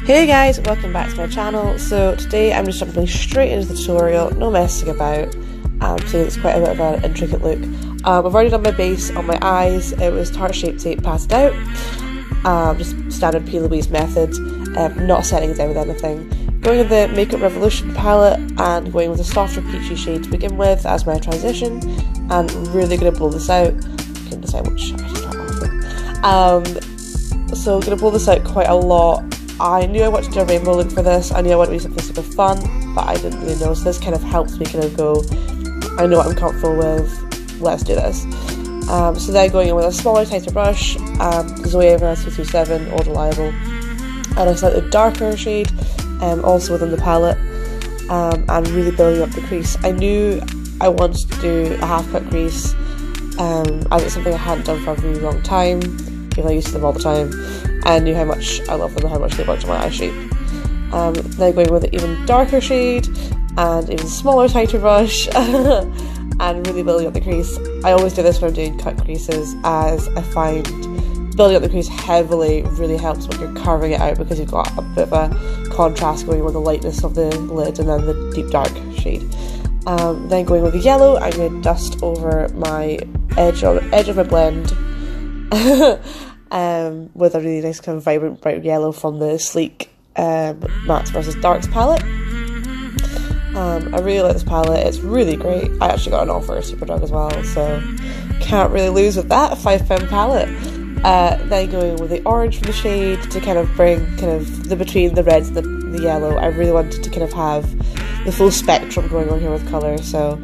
Hey guys, welcome back to my channel. So today I'm just jumping straight into the tutorial, no messing about. So it's quite a bit of an intricate look. I've already done my base on my eyes. It was Tarte Shape Tape passed out. Just standard PLouise method, not setting it down with anything. Going with the Makeup Revolution palette and going with a softer peachy shade to begin with as my transition, and really going to blow this out. I can decide which I should start off with. So going to blow this out quite a lot. I knew I wanted to do a rainbow look for this. I knew I wanted to do something super fun, but I didn't really know. So this kind of helps me kind of go, I know what I'm comfortable with, let's do this. So then going in with a smaller, tighter brush, Zoe 227, All Reliable, and a slightly darker shade, also within the palette, and really building up the crease. I knew I wanted to do a half cut crease, as it's something I hadn't done for a really long time, even though I used to them all the time. I knew how much I love them and how much they worked on my eye shape. Then going with an even darker shade and even smaller, tighter brush, and really building up the crease. I always do this when I'm doing cut creases, as I find building up the crease heavily really helps when you're carving it out, because you've got a bit of a contrast going with the lightness of the lid and then the deep dark shade. Then going with the yellow, I'm going to dust over my edge of my blend with a really nice kind of vibrant bright yellow from the Sleek Mattes vs Darks palette. I really like this palette, it's really great. I actually got an offer at Superdrug as well, so can't really lose with that £5 palette. Then going with the orange from the shade to kind of bring kind of the between the reds and the yellow. I really wanted to kind of have the full spectrum going on here with colour, so a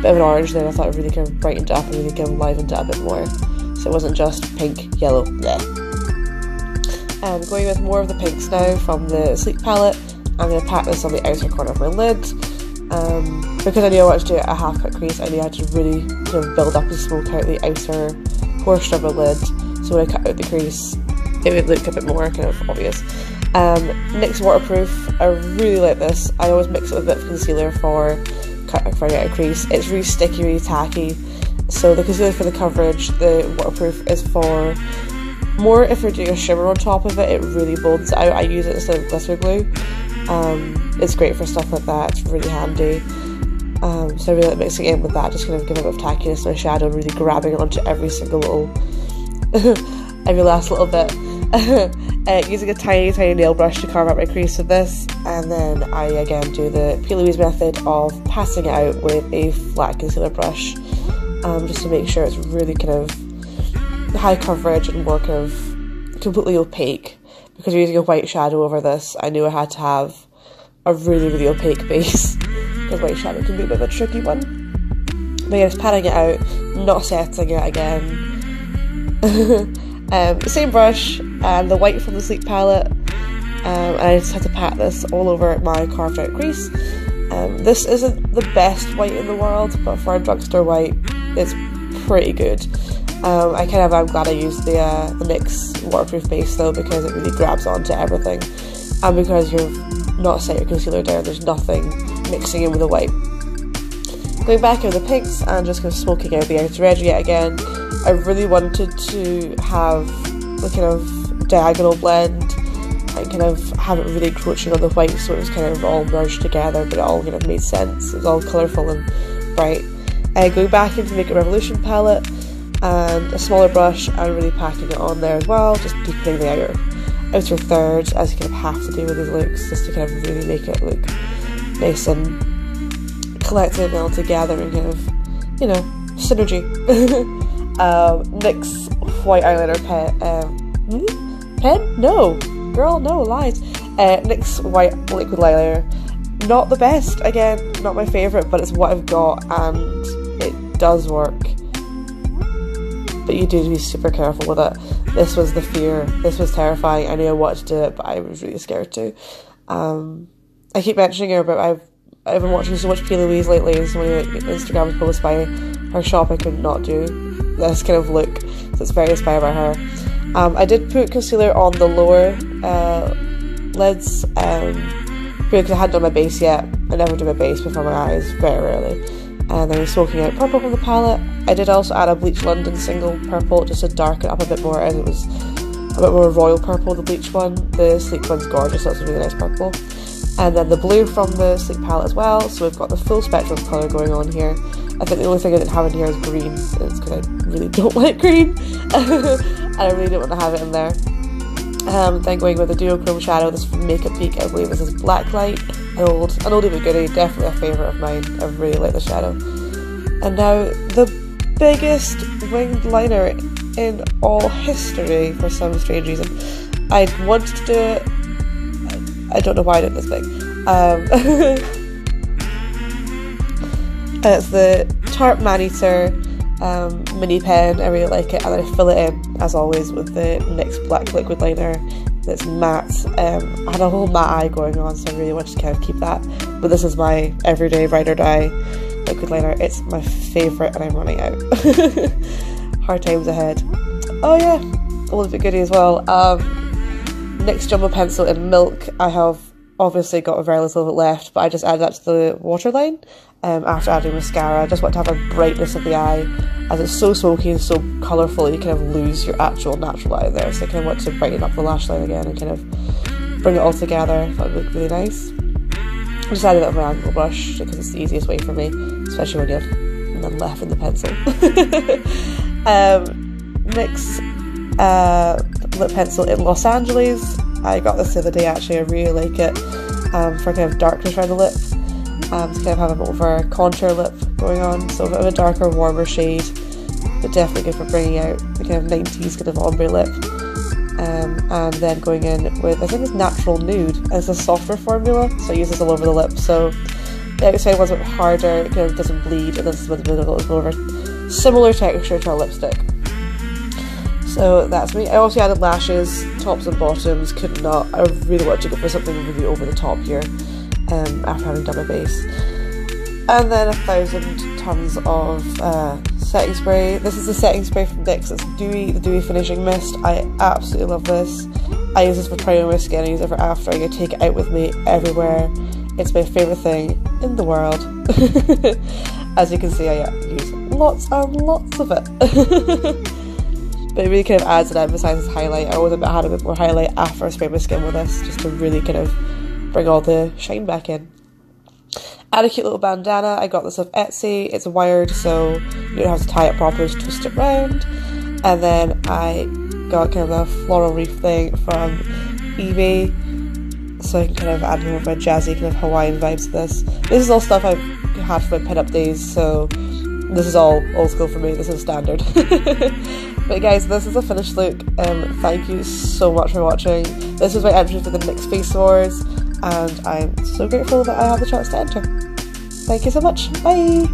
bit of an orange there. I thought it really kind of brightened it up and really kind of livened it a bit more, so it wasn't just pink, yellow, bleh. Going with more of the pinks now from the Sleek palette. I'm going to pat this on the outer corner of my lid. Because I knew I wanted to do a half cut crease, I knew I had to really kind of build up and smoke out the outer portion of my lid, so when I cut out the crease it would look a bit more kind of obvious. Nyx Waterproof, I really like this. I always mix it with a bit of concealer for cutting out a crease. It's really sticky, really tacky, so the concealer for the coverage, the waterproof is for more if you're doing a shimmer on top of it. It really bolds out. I use it instead of glitter glue. It's great for stuff like that, it's really handy. So I really like mixing it in with that, just kind of giving a bit of tackiness to my shadow and really grabbing onto every single little, every last little bit. Using a tiny nail brush to carve out my crease with this, and then I again do the PLouise method of passing it out with a flat concealer brush, just to make sure it's really kind of high coverage and more kind of completely opaque. Because we're using a white shadow over this, I knew I had to have a really opaque base, because white shadow can be a bit of a tricky one. But yeah, just patting it out, not setting it again. The same brush and the white from the Sleek palette, and I just had to pat this all over my carved out crease. This isn't the best white in the world, but for a drugstore white, it's pretty good. I'm glad I used the NYX Waterproof base though, because it really grabs onto everything, and because you've not set your concealer down, there's nothing mixing in with the white. Going back over the pinks and just kind of smoking out the outer edge yet again. I really wanted to have the kind of diagonal blend and kind of have it really encroaching on the white, so it was kind of all merged together, but it all kind of made sense. It was all colourful and bright. Going back into the Makeup Revolution palette and a smaller brush and really packing it on there as well, just deepening the outer third, as you kind of have to do with these looks, just to kind of really make it look nice and collected and all together and kind of, you know, synergy. NYX white eyeliner pen? No, girl, no, lies. NYX white liquid eyeliner, not the best, again, not my favourite, but it's what I've got and it does work. But you do need to be super careful with it. This was the fear, this was terrifying. I knew I wanted to do it, but I was really scared too. I keep mentioning her, but I've been watching so much PLouise lately, and so many Instagram posts by her shop I could not do this kind of look, so it's very inspired by her. I did put concealer on the lower lids, because I hadn't done my base yet. I never do my base before my eyes, very rarely. And then I was smoking out purple from the palette. I did also add a Bleach London single purple just to darken it up a bit more, as it was a bit more royal purple, the bleach one. The sleek one's gorgeous, so it's a really nice purple. And then the blue from the sleek palette as well, so we've got the full spectrum of colour going on here. I think the only thing I didn't have in here is green, it's because I really don't like green, and I really don't want to have it in there. Then going with the duochrome shadow, this from Makeup Peak, I believe this is Blacklight, an oldie but goodie, definitely a favourite of mine. I really like the shadow. And now the biggest winged liner in all history for some strange reason. I wanted to do it, I don't know why I did this big. It's the Tarte Maneater mini pen. I really like it, and I fill it in as always with the NYX black liquid liner that's matte. I had a whole matte eye going on, so I really wanted to kind of keep that, but this is my everyday ride or die liquid liner. It's my favourite and I'm running out. Hard times ahead. Oh yeah, a little bit goodie as well. NYX Jumbo Pencil in Milk. I have obviously got a very little bit left, but I just added that to the waterline after adding mascara. I just want to have a brightness of the eye, as it's so smoky and so colourful you kind of lose your actual natural eye there, so I kind of want to brighten up the lash line again and kind of bring it all together. I thought it would look really nice. I just added it with my angle brush because it's the easiest way for me, especially when you have none left in the pencil. NYX lip pencil in Los Angeles. I got this the other day actually, I really like it for kind of darkness around the lip, to kind of have a bit over contour lip going on, so a bit of a darker, warmer shade, but definitely good for bringing out the kind of 90s kind of ombre lip. And then going in with, I think it's Natural Nude, as a softer formula, so I use this all over the lip, so the outside was a bit harder, it kind of doesn't bleed, and this with the middle is more of a similar texture to a lipstick. So that's me. I also added lashes, tops and bottoms, could not. I really wanted to go for something really over the top here after having done my base. And then 1,000 tons of setting spray. This is the setting spray from NYX. It's the Dewey Finishing Mist. I absolutely love this. I use this for priming my skin, I use it for aftering, I take it out with me everywhere. It's my favourite thing in the world. As you can see, I use lots and lots of it. But it really kind of adds and emphasises highlight. I always had a bit more highlight after I sprayed my skin with this, just to really kind of bring all the shine back in. Add a cute little bandana. I got this off Etsy. It's wired, so you don't have to tie it properly, just twist it round. And then I got kind of a floral reef thing from eBay, so I can kind of add more of my jazzy kind of Hawaiian vibes to this. This is all stuff I've had for my pinup days, so this is all old school for me. This is standard. But guys, this is a finished look. Thank you so much for watching. This is my entry to the NYX Face Wars, and I'm so grateful that I had the chance to enter. Thank you so much. Bye!